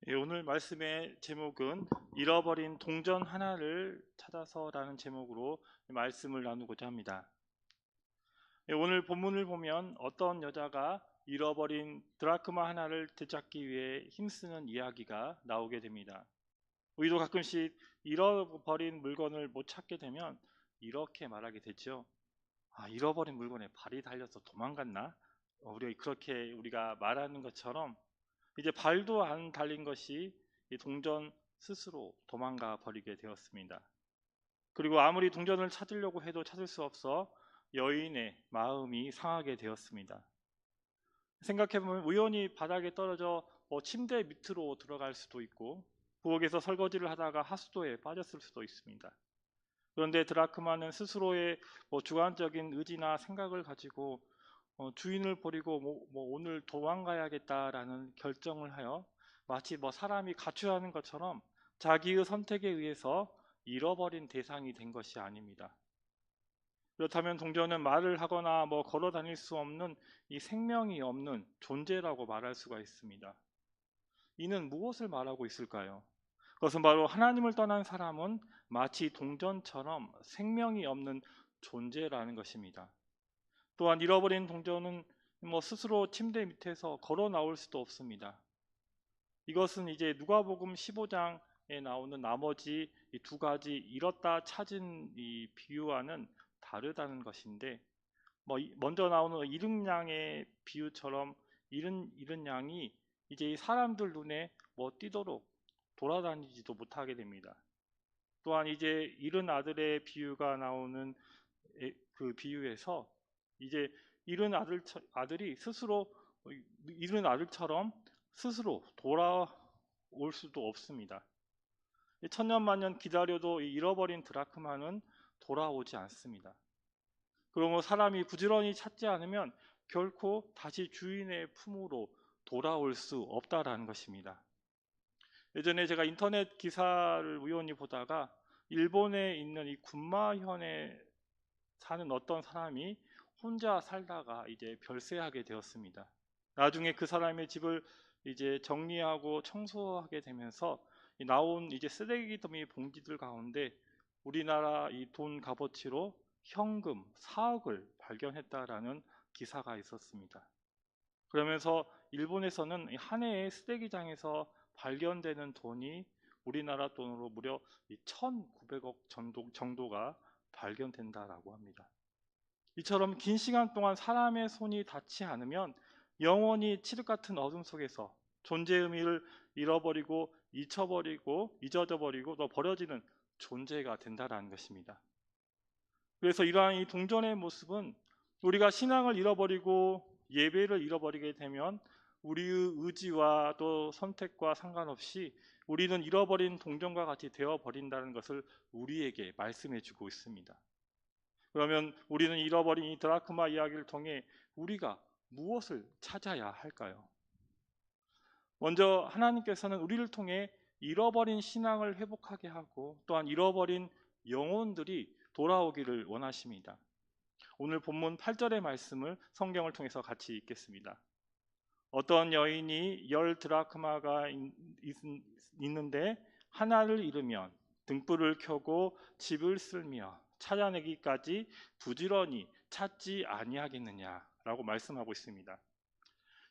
오늘 말씀의 제목은 잃어버린 동전 하나를 찾아서라는 제목으로 말씀을 나누고자 합니다. 오늘 본문을 보면 어떤 여자가 잃어버린 드라크마 하나를 되찾기 위해 힘쓰는 이야기가 나오게 됩니다. 우리도 가끔씩 잃어버린 물건을 못 찾게 되면 이렇게 말하게 되죠. 잃어버린 물건에 발이 달려서 도망갔나? 우리가 말하는 것처럼 이제 발도 안 달린 것이 이 동전 스스로 도망가 버리게 되었습니다. 그리고 아무리 동전을 찾으려고 해도 찾을 수 없어 여인의 마음이 상하게 되었습니다. 생각해보면 우연히 바닥에 떨어져 침대 밑으로 들어갈 수도 있고 부엌에서 설거지를 하다가 하수도에 빠졌을 수도 있습니다. 그런데 드라크마는 스스로의 주관적인 의지나 생각을 가지고 주인을 버리고 오늘 도망가야겠다라는 결정을 하여 마치 사람이 가출하는 것처럼 자기의 선택에 의해서 잃어버린 대상이 된 것이 아닙니다. 그렇다면 동전은 말을 하거나 걸어 다닐 수 없는 이 생명이 없는 존재라고 말할 수가 있습니다. 이는 무엇을 말하고 있을까요? 그것은 바로 하나님을 떠난 사람은 마치 동전처럼 생명이 없는 존재라는 것입니다. 또한 잃어버린 동전은 스스로 침대 밑에서 걸어 나올 수도 없습니다. 이것은 이제 누가복음 15장에 나오는 나머지 이 두 가지 잃었다 찾은 이 비유와는 다르다는 것인데, 먼저 나오는 잃은 양의 비유처럼 잃은 양이 이제 이 사람들 눈에 띄도록 돌아다니지도 못하게 됩니다. 또한 이제 잃은 아들의 비유가 나오는 그 비유에서 이제 아들이 스스로 잃은 아들처럼 스스로 돌아올 수도 없습니다. 천년만년 기다려도 이 잃어버린 드라크마는 돌아오지 않습니다. 그러므로 사람이 부지런히 찾지 않으면 결코 다시 주인의 품으로 돌아올 수 없다라는 것입니다. 예전에 제가 인터넷 기사를 우연히 보다가 일본에 있는 이 군마현에 사는 어떤 사람이 혼자 살다가 이제 별세하게 되었습니다. 나중에 그 사람의 집을 이제 정리하고 청소하게 되면서 나온 이제 쓰레기 더미 봉지들 가운데 우리나라 이 돈 값어치로 현금 4억을 발견했다라는 기사가 있었습니다. 그러면서 일본에서는 한 해에 쓰레기장에서 발견되는 돈이 우리나라 돈으로 무려 1,900억 정도가 발견된다라고 합니다. 이처럼 긴 시간 동안 사람의 손이 닿지 않으면 영원히 칠흑 같은 어둠 속에서 존재의 의미를 잃어버리고 잊어져 버리고 또 버려지는 존재가 된다라는 것입니다. 그래서 이러한 이 동전의 모습은 우리가 신앙을 잃어버리고 예배를 잃어버리게 되면 우리의 의지와 또 선택과 상관없이 우리는 잃어버린 동전과 같이 되어버린다는 것을 우리에게 말씀해 주고 있습니다. 그러면 우리는 잃어버린 이 드라크마 이야기를 통해 우리가 무엇을 찾아야 할까요? 먼저 하나님께서는 우리를 통해 잃어버린 신앙을 회복하게 하고 또한 잃어버린 영혼들이 돌아오기를 원하십니다. 오늘 본문 8절의 말씀을 성경을 통해서 같이 읽겠습니다. 어떤 여인이 10 드라크마가 있는데 하나를 잃으면 등불을 켜고 집을 쓸며 찾아내기까지 부지런히 찾지 아니하겠느냐라고 말씀하고 있습니다.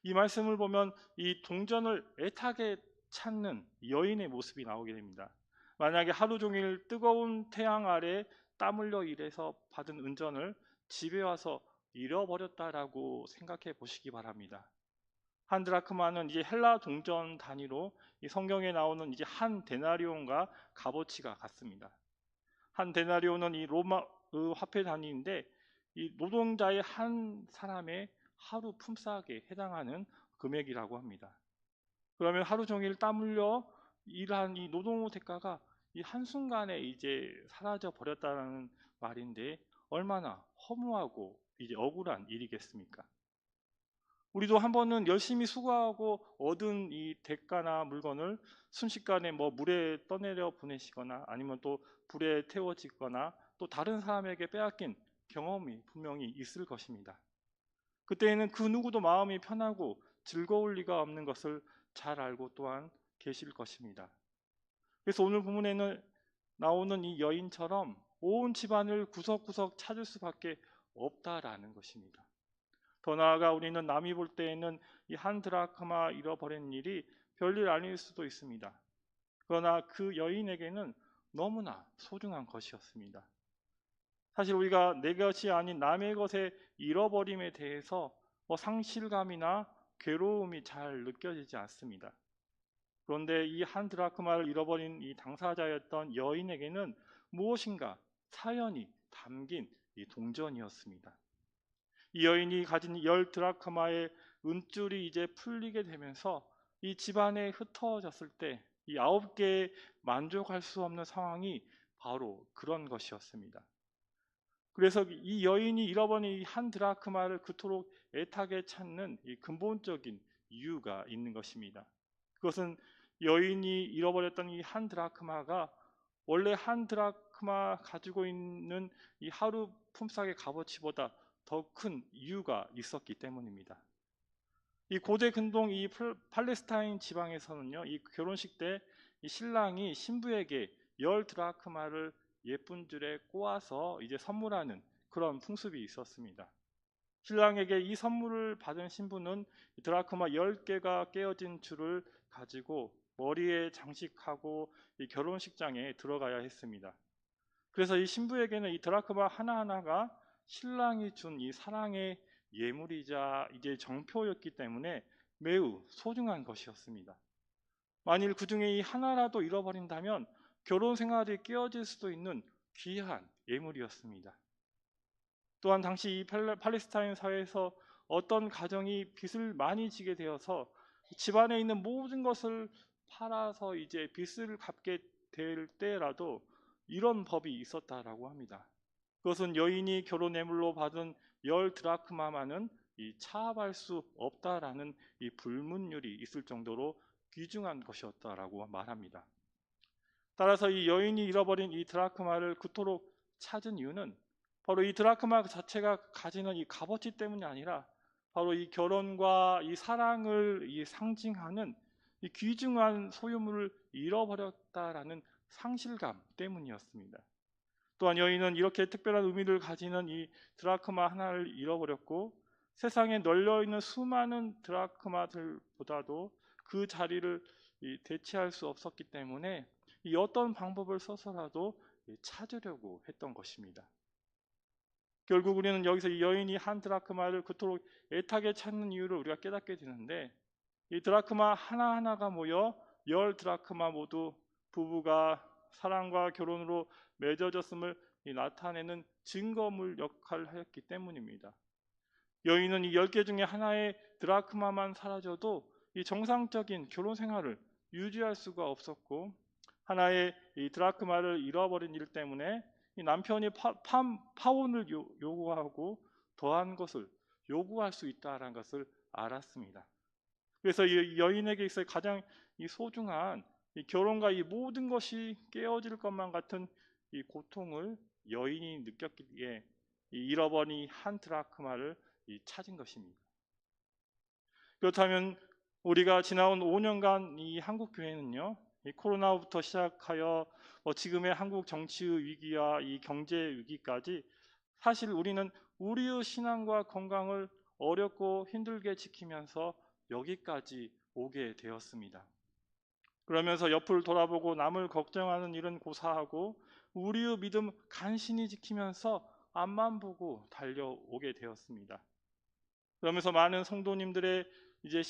이 말씀을 보면 이 동전을 애타게 찾는 여인의 모습이 나오게 됩니다. 만약에 하루 종일 뜨거운 태양 아래 땀 흘려 일해서 받은 은전을 집에 와서 잃어버렸다라고 생각해 보시기 바랍니다. 한 드라크마는 이제 헬라 동전 단위로 이 성경에 나오는 이제 한 데나리온과 값어치가 같습니다. 한 데나리온은 이 로마 화폐 단위인데 이 노동자의 한 사람의 하루 품삯에 해당하는 금액이라고 합니다. 그러면 하루 종일 땀 흘려 일한 이 노동의 대가가 이 한순간에 이제 사라져 버렸다는 말인데 얼마나 허무하고 이제 억울한 일이겠습니까? 우리도 한 번은 열심히 수고하고 얻은 이 대가나 물건을 순식간에 물에 떠내려 보내시거나 아니면 또 불에 태워지거나 또 다른 사람에게 빼앗긴 경험이 분명히 있을 것입니다. 그때에는 그 누구도 마음이 편하고 즐거울 리가 없는 것을 잘 알고 또한 계실 것입니다. 그래서 오늘 본문에는 나오는 이 여인처럼 온 집안을 구석구석 찾을 수밖에 없다라는 것입니다. 더 나아가 우리는 남이 볼 때에는 이 한 드라크마 잃어버린 일이 별일 아닐 수도 있습니다. 그러나 그 여인에게는 너무나 소중한 것이었습니다. 사실 우리가 내 것이 아닌 남의 것의 잃어버림에 대해서 상실감이나 괴로움이 잘 느껴지지 않습니다. 그런데 이 한 드라크마를 잃어버린 이 당사자였던 여인에게는 무엇인가 사연이 담긴 이 동전이었습니다. 이 여인이 가진 10드라크마의 은줄이 이제 풀리게 되면서 이 집안에 흩어졌을 때 이 9개에 만족할 수 없는 상황이 바로 그런 것이었습니다. 그래서 이 여인이 잃어버린 이 한 드라크마를 그토록 애타게 찾는 이 근본적인 이유가 있는 것입니다. 그것은 여인이 잃어버렸던 이 한 드라크마가 원래 한 드라크마 가지고 있는 이 하루 품삯의 값어치보다 더 큰 이유가 있었기 때문입니다. 이 고대 근동 이 팔레스타인 지방에서는요, 이 결혼식 때 이 신랑이 신부에게 10드라크마를 예쁜 줄에 꼬아서 이제 선물하는 그런 풍습이 있었습니다. 신랑에게 이 선물을 받은 신부는 드라크마 10개가 깨어진 줄을 가지고 머리에 장식하고 이 결혼식장에 들어가야 했습니다. 그래서 이 신부에게는 이 드라크마 하나하나가 신랑이 준 이 사랑의 예물이자 이제 정표였기 때문에 매우 소중한 것이었습니다. 만일 그 중에 이 하나라도 잃어버린다면 결혼 생활이 깨어질 수도 있는 귀한 예물이었습니다. 또한 당시 이 팔레스타인 사회에서 어떤 가정이 빚을 많이 지게 되어서 집안에 있는 모든 것을 팔아서 이제 빚을 갚게 될 때라도 이런 법이 있었다라고 합니다. 그것은 여인이 결혼 예물로 받은 10드라크마만은 차압할 수 없다라는 이 불문율이 있을 정도로 귀중한 것이었다라고 말합니다. 따라서 이 여인이 잃어버린 이 드라크마를 그토록 찾은 이유는 바로 이 드라크마 자체가 가지는 이 값어치 때문이 아니라 바로 이 결혼과 이 사랑을 상징하는 이 귀중한 소유물을 잃어버렸다라는 상실감 때문이었습니다. 또한 여인은 이렇게 특별한 의미를 가지는 이 드라크마 하나를 잃어버렸고 세상에 널려있는 수많은 드라크마들보다도 그 자리를 대체할 수 없었기 때문에 이 어떤 방법을 써서라도 찾으려고 했던 것입니다. 결국 우리는 여기서 이 여인이 한 드라크마를 그토록 애타게 찾는 이유를 우리가 깨닫게 되는데 이 드라크마 하나하나가 모여 10드라크마 모두 부부가 사랑과 결혼으로 맺어졌음을 나타내는 증거물 역할을 하였기 때문입니다. 여인은 이 10개 중에 하나의 드라크마만 사라져도 이 정상적인 결혼 생활을 유지할 수가 없었고 하나의 이 드라크마를 잃어버린 일 때문에 이 남편이 파혼을 요구하고 더한 것을 요구할 수 있다는 것을 알았습니다. 그래서 이 여인에게 있어 가장 이 소중한 이 결혼과 이 모든 것이 깨어질 것만 같은 이 고통을 여인이 느꼈기에 이 잃어버린 한 드라크마를 찾은 것입니다. 그렇다면 우리가 지나온 5년간 이 한국 교회는요, 이 코로나부터 시작하여 지금의 한국 정치의 위기와 이 경제 위기까지 사실 우리는 우리의 신앙과 건강을 어렵고 힘들게 지키면서 여기까지 오게 되었습니다. 그러면서 옆을 돌아보고 남을 걱정하는 일은 고사하고 우리의 믿음 간신히 지키면서 앞만 보고 달려오게 되었습니다. 그러면서 많은 성도님들의 이제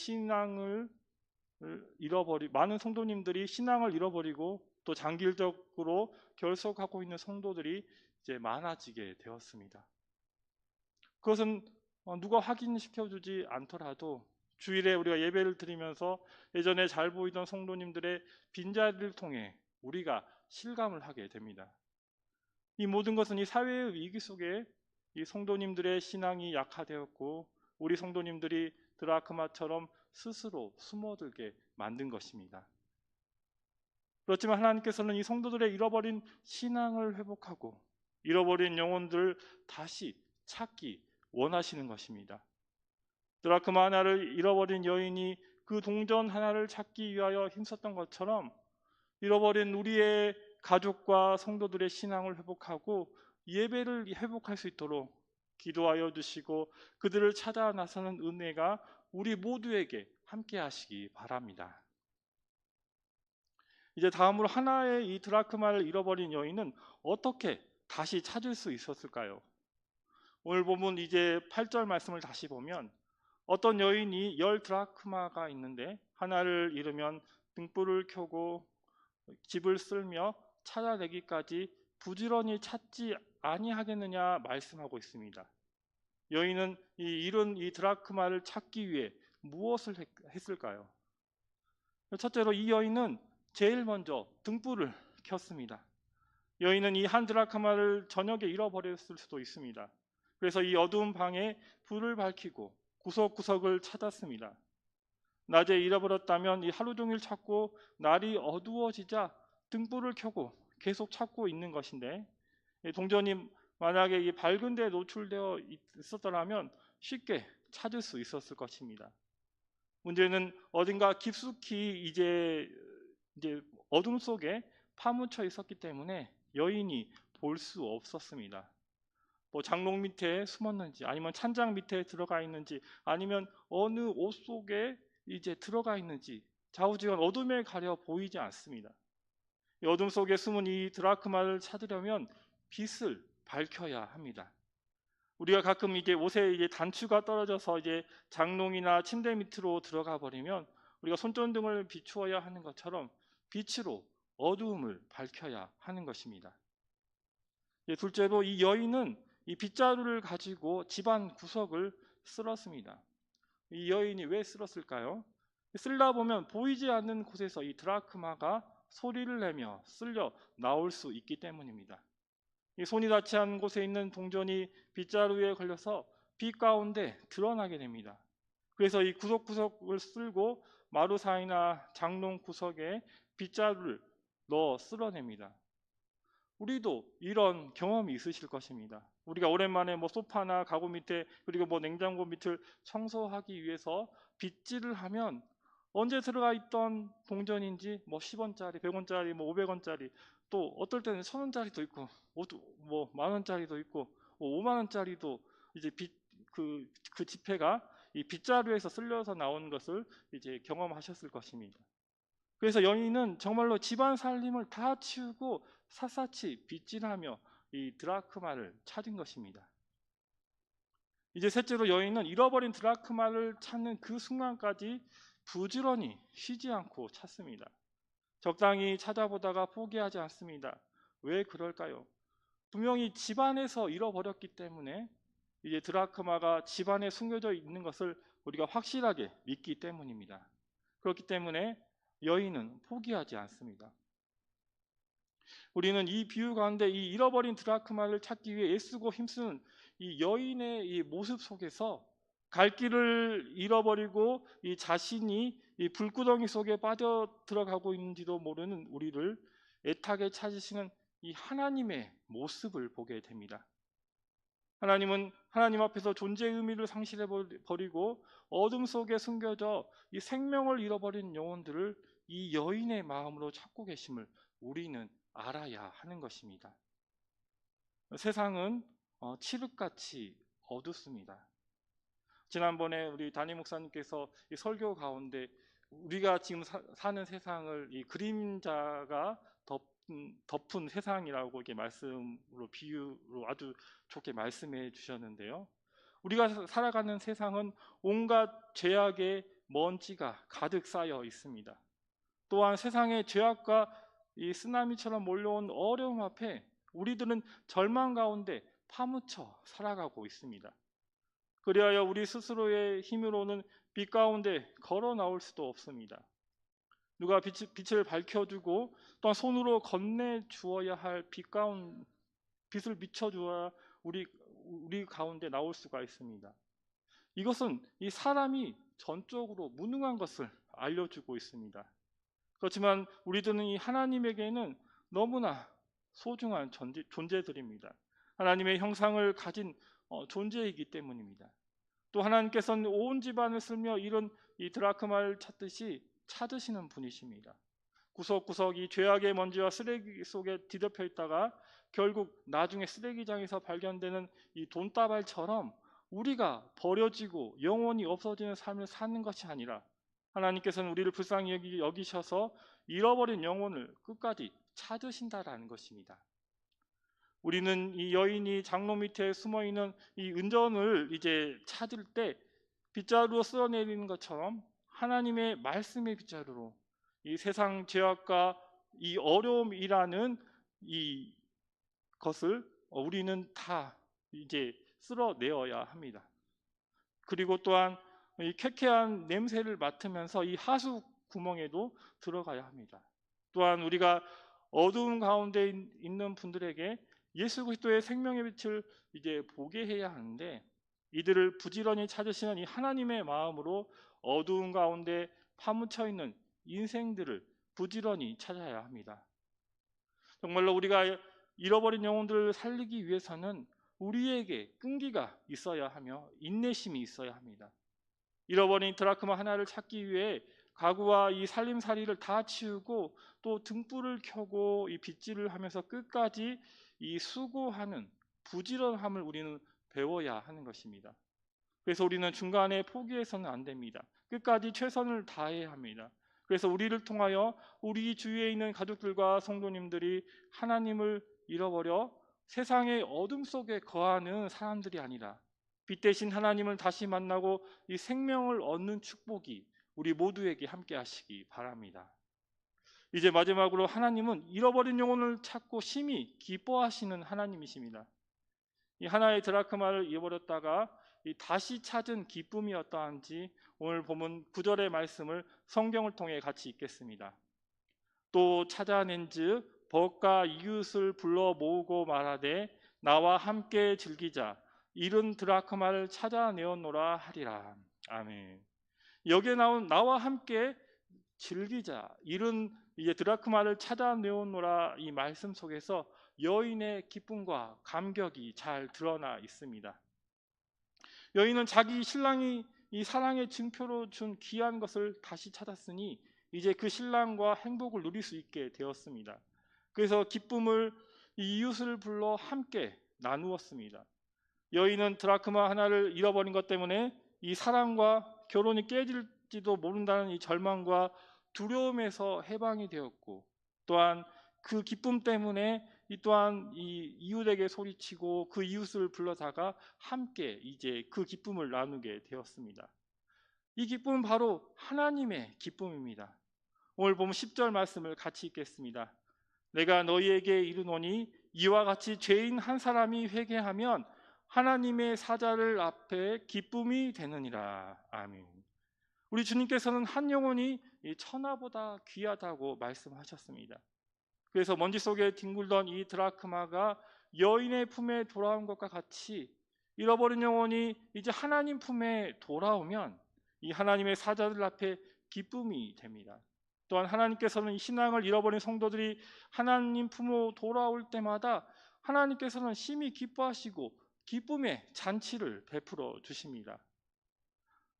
많은 성도님들이 신앙을 잃어버리고 또 장기적으로 결석하고 있는 성도들이 이제 많아지게 되었습니다. 그것은 누가 확인시켜주지 않더라도 주일에 우리가 예배를 드리면서 예전에 잘 보이던 성도님들의 빈자리를 통해 우리가 실감을 하게 됩니다. 이 모든 것은 이 사회의 위기 속에 이 성도님들의 신앙이 약화되었고 우리 성도님들이 드라크마처럼 스스로 숨어들게 만든 것입니다. 그렇지만 하나님께서는 이 성도들의 잃어버린 신앙을 회복하고 잃어버린 영혼들을 다시 찾기 원하시는 것입니다. 드라크마 하나를 잃어버린 여인이 그 동전 하나를 찾기 위하여 힘썼던 것처럼 잃어버린 우리의 가족과 성도들의 신앙을 회복하고 예배를 회복할 수 있도록 기도하여 주시고 그들을 찾아 나서는 은혜가 우리 모두에게 함께 하시기 바랍니다. 이제 다음으로 하나의 이 드라크마를 잃어버린 여인은 어떻게 다시 찾을 수 있었을까요? 오늘 본문 이제 8절 말씀을 다시 보면 어떤 여인이 10드라크마가 있는데 하나를 잃으면 등불을 켜고 집을 쓸며 찾아내기까지 부지런히 찾지 아니하겠느냐 말씀하고 있습니다. 여인은 이 잃은 이 드라크마를 찾기 위해 무엇을 했을까요? 첫째로 이 여인은 제일 먼저 등불을 켰습니다. 여인은 이 한 드라크마를 저녁에 잃어버렸을 수도 있습니다. 그래서 이 어두운 방에 불을 밝히고 구석구석을 찾았습니다. 낮에 잃어버렸다면 이 하루 종일 찾고 날이 어두워지자 등불을 켜고 계속 찾고 있는 것인데 동전이 만약에 이 밝은 데에 노출되어 있었더라면 쉽게 찾을 수 있었을 것입니다. 문제는 어딘가 깊숙이 이제 어둠 속에 파묻혀 있었기 때문에 여인이 볼 수 없었습니다. 뭐 장롱 밑에 숨었는지 아니면 찬장 밑에 들어가 있는지 아니면 어느 옷 속에 이제 들어가 있는지 좌우지간 어둠에 가려 보이지 않습니다. 이 어둠 속에 숨은 이 드라크마를 찾으려면 빛을 밝혀야 합니다. 우리가 가끔 이제 옷에 이제 단추가 떨어져서 이제 장롱이나 침대 밑으로 들어가 버리면 우리가 손전등을 비추어야 하는 것처럼 빛으로 어두움을 밝혀야 하는 것입니다. 둘째로 이 여인은 이 빗자루를 가지고 집안 구석을 쓸었습니다. 이 여인이 왜 쓸었을까요? 쓸다 보면 보이지 않는 곳에서 이 드라크마가 소리를 내며 쓸려 나올 수 있기 때문입니다. 이 손이 닿지 않은 곳에 있는 동전이 빗자루에 걸려서 빛 가운데 드러나게 됩니다. 그래서 이 구석구석을 쓸고 마루 사이나 장롱 구석에 빗자루를 넣어 쓸어냅니다. 우리도 이런 경험이 있으실 것입니다. 우리가 오랜만에 뭐 소파나 가구 밑에 그리고 뭐 냉장고 밑을 청소하기 위해서 빗질을 하면 언제 들어가 있던 동전인지 뭐 10원짜리, 100원짜리, 뭐 500원짜리 또 어떨 때는 1000원짜리도 있고 뭐 10,000원짜리도 있고 50,000원짜리도 이제 그 지폐가 이 빗자루에서 쓸려서 나온 것을 이제 경험하셨을 것입니다. 그래서 여인은 정말로 집안 살림을 다 치우고 샅샅이 빗질하며 이 드라크마를 찾은 것입니다. 이제 셋째로 여인은 잃어버린 드라크마를 찾는 그 순간까지 부지런히 쉬지 않고 찾습니다. 적당히 찾아보다가 포기하지 않습니다. 왜 그럴까요? 분명히 집안에서 잃어버렸기 때문에 이제 드라크마가 집안에 숨겨져 있는 것을 우리가 확실하게 믿기 때문입니다. 그렇기 때문에 여인은 포기하지 않습니다. 우리는 이 비유 가운데 이 잃어버린 드라크마를 찾기 위해 애쓰고 힘쓰는 이 여인의 이 모습 속에서 갈 길을 잃어버리고 이 자신이 이 불구덩이 속에 빠져 들어가고 있는지도 모르는 우리를 애타게 찾으시는 이 하나님의 모습을 보게 됩니다. 하나님은 하나님 앞에서 존재의 의미를 상실해 버리고 어둠 속에 숨겨져 이 생명을 잃어버린 영혼들을 이 여인의 마음으로 찾고 계심을 우리는 알아야 하는 것입니다. 세상은 칠흑같이 어둡습니다. 지난번에 우리 담임 목사님께서 이 설교 가운데 우리가 지금 사는 세상을 이 그림자가 덮은 세상이라고 이렇게 말씀으로 비유로 아주 좋게 말씀해 주셨는데요. 우리가 살아가는 세상은 온갖 죄악의 먼지가 가득 쌓여 있습니다. 또한 세상의 죄악과 이 쓰나미처럼 몰려온 어려움 앞에 우리들은 절망 가운데 파묻혀 살아가고 있습니다. 그리하여 우리 스스로의 힘으로는 빛 가운데 걸어 나올 수도 없습니다. 누가 빛을 밝혀주고 또한 손으로 건네 주어야 할 빛을 비춰주어야 우리 가운데 나올 수가 있습니다. 이것은 이 사람이 전적으로 무능한 것을 알려주고 있습니다. 그렇지만 우리들은 이 하나님에게는 너무나 소중한 존재들입니다. 하나님의 형상을 가진 존재이기 때문입니다. 또 하나님께서는 온 집안을 쓸며 이런 이 드라크마를 찾듯이 찾으시는 분이십니다. 구석구석 이 죄악의 먼지와 쓰레기 속에 뒤덮여 있다가 결국 나중에 쓰레기장에서 발견되는 이 돈다발처럼 우리가 버려지고 영원히 없어지는 삶을 사는 것이 아니라 하나님께서는 우리를 불쌍히 여기셔서 잃어버린 영혼을 끝까지 찾으신다라는 것입니다. 우리는 이 여인이 장로 밑에 숨어 있는 이 은전을 이제 찾을 때 빗자루로 쓸어내리는 것처럼 하나님의 말씀의 빗자루로 이 세상 죄악과 이 어려움이라는 이 것을 우리는 다 이제 쓸어내어야 합니다. 그리고 또한 이 쾌쾌한 냄새를 맡으면서 이 하수 구멍에도 들어가야 합니다. 또한 우리가 어두운 가운데 있는 분들에게 예수 그리스도의 생명의 빛을 이제 보게 해야 하는데 이들을 부지런히 찾으시는 이 하나님의 마음으로 어두운 가운데 파묻혀 있는 인생들을 부지런히 찾아야 합니다. 정말로 우리가 잃어버린 영혼들을 살리기 위해서는 우리에게 끈기가 있어야 하며 인내심이 있어야 합니다. 잃어버린 드라크마 하나를 찾기 위해 가구와 이 살림살이를 다 치우고 또 등불을 켜고 이 빗질을 하면서 끝까지 이 수고하는 부지런함을 우리는 배워야 하는 것입니다. 그래서 우리는 중간에 포기해서는 안 됩니다. 끝까지 최선을 다해야 합니다. 그래서 우리를 통하여 우리 주위에 있는 가족들과 성도님들이 하나님을 잃어버려 세상의 어둠 속에 거하는 사람들이 아니라 빛 대신 하나님을 다시 만나고 이 생명을 얻는 축복이 우리 모두에게 함께 하시기 바랍니다. 이제 마지막으로 하나님은 잃어버린 영혼을 찾고 심히 기뻐하시는 하나님이십니다. 이 하나의 드라크마를 잃어버렸다가 다시 찾은 기쁨이 어떠한지 오늘 본문 9절의 말씀을 성경을 통해 같이 읽겠습니다. 또 찾아낸즉 벗과 이웃을 불러 모으고 말하되 나와 함께 즐기자 잃은 드라크마를 찾아내었노라 하리라. 아멘. 여기에 나온 나와 함께 즐기자 잃은 이제 드라크마를 찾아내었노라 이 말씀 속에서 여인의 기쁨과 감격이 잘 드러나 있습니다. 여인은 자기 신랑이 이 사랑의 증표로 준 귀한 것을 다시 찾았으니 이제 그 신랑과 행복을 누릴 수 있게 되었습니다. 그래서 기쁨을 이웃을 불러 함께 나누었습니다. 여인은 드라크마 하나를 잃어버린 것 때문에 이 사랑과 결혼이 깨질지도 모른다는 이 절망과 두려움에서 해방이 되었고 또한 그 기쁨 때문에 또한 이 이웃에게 소리치고 그 이웃을 불러다가 함께 이제 그 기쁨을 나누게 되었습니다. 이 기쁨은 바로 하나님의 기쁨입니다. 오늘 보면 10절 말씀을 같이 읽겠습니다. 내가 너희에게 이르노니 이와 같이 죄인 한 사람이 회개하면 하나님의 사자를 앞에 기쁨이 되느니라. 아멘. 우리 주님께서는 한 영혼이 천하보다 귀하다고 말씀하셨습니다. 그래서 먼지 속에 뒹굴던 이 드라크마가 여인의 품에 돌아온 것과 같이 잃어버린 영혼이 이제 하나님 품에 돌아오면 이 하나님의 사자들 앞에 기쁨이 됩니다. 또한 하나님께서는 이 신앙을 잃어버린 성도들이 하나님 품으로 돌아올 때마다 하나님께서는 심히 기뻐하시고 기쁨의 잔치를 베풀어 주십니다.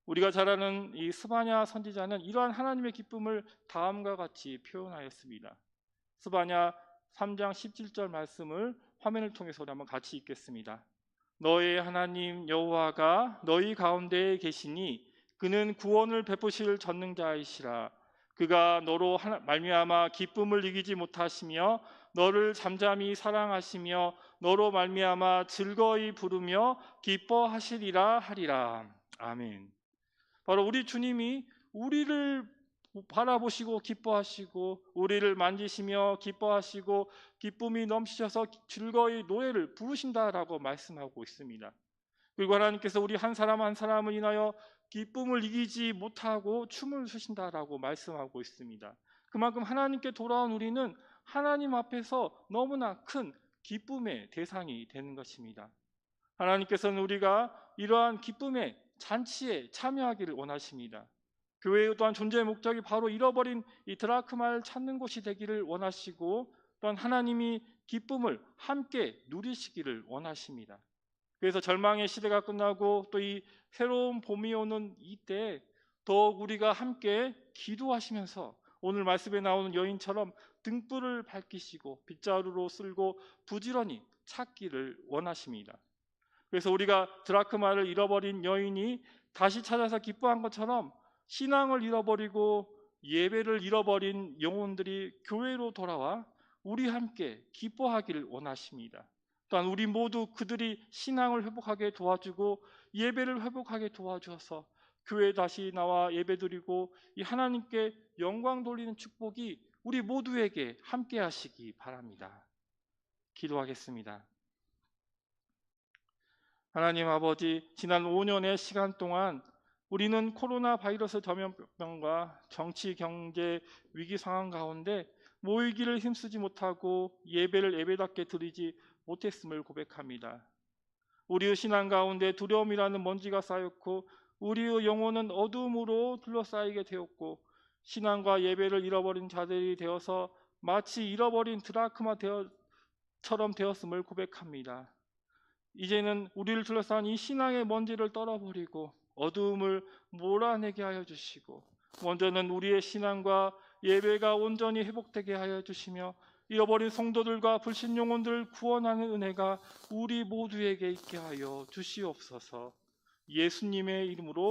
우리가 잘 아는 이 스바냐 선지자는 이러한 하나님의 기쁨을 다음과 같이 표현하였습니다. 스바냐 3장 17절 말씀을 화면을 통해서 한번 같이 읽겠습니다. 너의 하나님 여호와가 너희 가운데에 계시니 그는 구원을 베푸실 전능자이시라. 그가 너로 말미암아 기쁨을 이기지 못하시며 너를 잠잠히 사랑하시며 너로 말미암아 즐거이 부르며 기뻐하시리라 하리라. 아멘. 바로 우리 주님이 우리를 바라보시고 기뻐하시고 우리를 만지시며 기뻐하시고 기쁨이 넘치셔서 즐거이 노래를 부르신다라고 말씀하고 있습니다. 그리고 하나님께서 우리 한 사람 한 사람을 인하여 기쁨을 이기지 못하고 춤을 추신다라고 말씀하고 있습니다. 그만큼 하나님께 돌아온 우리는 하나님 앞에서 너무나 큰 기쁨의 대상이 되는 것입니다. 하나님께서는 우리가 이러한 기쁨의 잔치에 참여하기를 원하십니다. 교회의 또한 존재의 목적이 바로 잃어버린 이 드라크마를 찾는 곳이 되기를 원하시고 또한 하나님이 기쁨을 함께 누리시기를 원하십니다. 그래서 절망의 시대가 끝나고 또 이 새로운 봄이 오는 이때 더욱 우리가 함께 기도하시면서 오늘 말씀에 나오는 여인처럼 등불을 밝히시고 빗자루로 쓸고 부지런히 찾기를 원하십니다. 그래서 우리가 드라크마를 잃어버린 여인이 다시 찾아서 기뻐한 것처럼 신앙을 잃어버리고 예배를 잃어버린 영혼들이 교회로 돌아와 우리 함께 기뻐하기를 원하십니다. 또한 우리 모두 그들이 신앙을 회복하게 도와주고 예배를 회복하게 도와주어서 교회에 다시 나와 예배드리고 이 하나님께 영광 돌리는 축복이 우리 모두에게 함께 하시기 바랍니다. 기도하겠습니다. 하나님 아버지, 지난 5년의 시간 동안 우리는 코로나 바이러스 전염병과 정치, 경제 위기 상황 가운데 모이기를 힘쓰지 못하고 예배를 예배답게 드리지 못했음을 고백합니다. 우리의 신앙 가운데 두려움이라는 먼지가 쌓였고 우리의 영혼은 어둠으로 둘러싸이게 되었고 신앙과 예배를 잃어버린 자들이 되어서 마치 잃어버린 드라크마처럼 되었음을 고백합니다. 이제는 우리를 둘러싼 이 신앙의 먼지를 떨어버리고 어두움을 몰아내게 하여 주시고 먼저는 우리의 신앙과 예배가 온전히 회복되게 하여 주시며 잃어버린 성도들과 불신 영혼들을 구원하는 은혜가 우리 모두에게 있게 하여 주시옵소서. 예수님의 이름으로